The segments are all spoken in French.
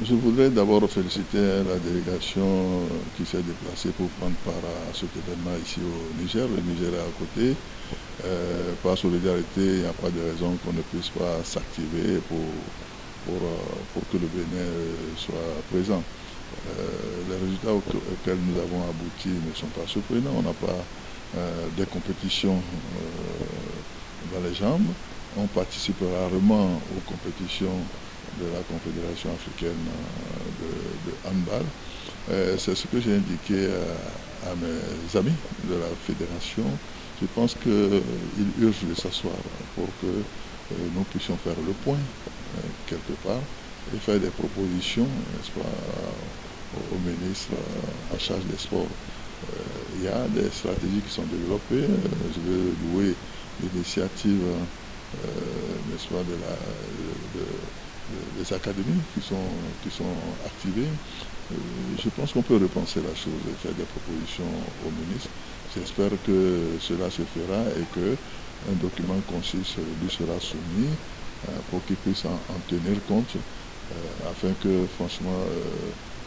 Je voudrais d'abord féliciter la délégation qui s'est déplacée pour prendre part à cet événement ici au Niger. Le Niger est à côté. Par solidarité, il n'y a pas de raison qu'on ne puisse pas s'activer pour que le Bénin soit présent. Les résultats auxquels nous avons abouti ne sont pas surprenants. On n'a pas des compétitions dans les jambes. On participe rarement aux compétitions de la Confédération africaine de handball. C'est ce que j'ai indiqué à mes amis de la fédération. Je pense qu'il urge de s'asseoir pour que nous puissions faire le point quelque part et faire des propositions, n'est-ce pas, au ministre en charge des sports. Il y a des stratégies qui sont développées. Je veux louer l'initiative, n'est-ce pas, des académies qui sont activées. Je pense qu'on peut repenser la chose et faire des propositions au ministre. J'espère que cela se fera et qu'un document concis lui sera soumis pour qu'il puisse en tenir compte afin que, franchement,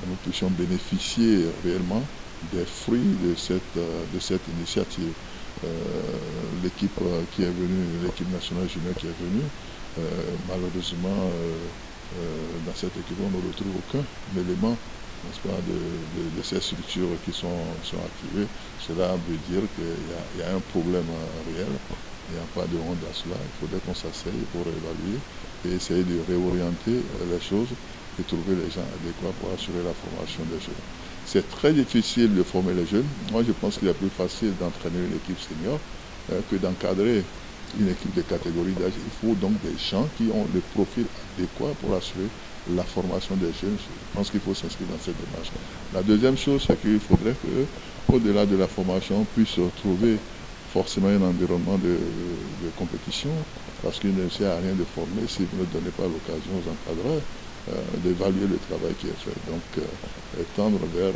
nous puissions bénéficier réellement des fruits de cette initiative. L'équipe qui est venue, l'équipe nationale junior qui est venue, malheureusement, dans cette équipe, on ne retrouve aucun élément, n'est-ce pas, de ces structures qui sont activées. Cela veut dire qu'il y a un problème réel. Il n'y a pas de honte à cela. Il faudrait qu'on s'asseye pour évaluer et essayer de réorienter les choses et trouver les gens adéquats pour assurer la formation des jeunes. C'est très difficile de former les jeunes. Moi, je pense qu'il est plus facile d'entraîner une équipe senior que d'encadrer une équipe de catégorie d'âge. Il faut donc des gens qui ont le profil adéquat pour assurer la formation des jeunes. Je pense qu'il faut s'inscrire dans cette démarche. La deuxième chose, c'est qu'il faudrait qu'au-delà de la formation, on puisse trouver forcément un environnement de compétition, parce qu'il ne sert à rien de former si vous ne donnez pas l'occasion aux encadreurs d'évaluer le travail qui est fait. Donc, tendre vers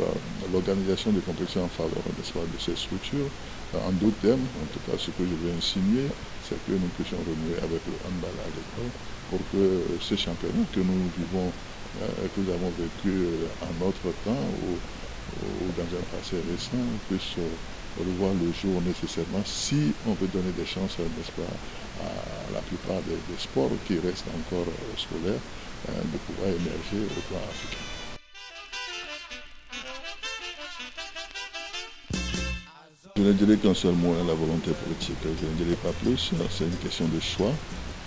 l'organisation des compétitions en faveur de ces structures, en d'autres termes, en tout cas ce que je veux insinuer, c'est que nous puissions renouer avec le handball à l'école pour que ces championnats que nous vivons, que nous avons vécu en notre temps ou dans un passé récent, puissent revoir le jour nécessairement si on veut donner des chances, n'est-ce pas, à la plupart des sports qui restent encore scolaires, de pouvoir émerger au plan africain. Je ne dirais qu'un seul mot, la volonté politique. Je ne dirais pas plus, c'est une question de choix.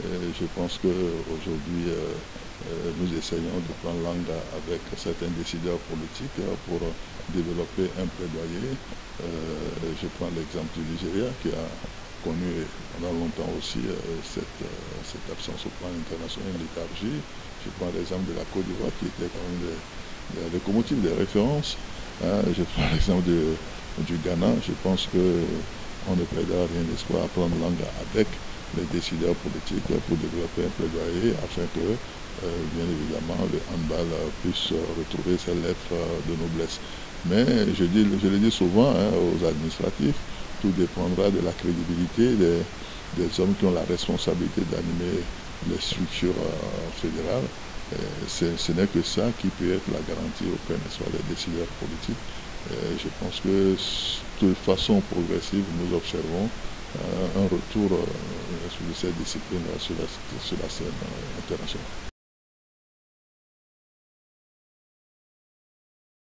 Je pense qu'aujourd'hui, nous essayons de prendre langue avec certains décideurs politiques pour développer un plaidoyer. Je prends l'exemple du Nigeria qui a connu pendant longtemps aussi cette absence au plan international, une léthargie. Je prends l'exemple de la Côte d'Ivoire qui était quand même des locomotives, des références. Je prends l'exemple du Ghana. Je pense qu'on ne plaidera rien, n'est-ce pas, à prendre langue avec les décideurs politiques pour développer un plaidoyer afin que, bien évidemment, le handball puisse retrouver ses lettres de noblesse. Mais je le dis souvent aux administratifs, tout dépendra de la crédibilité des hommes qui ont la responsabilité d'animer les structures fédérales. Ce n'est que ça qui peut être la garantie auprès des décideurs politiques. Je pense que de façon progressive, nous observons un retour de cette discipline sur la scène internationale.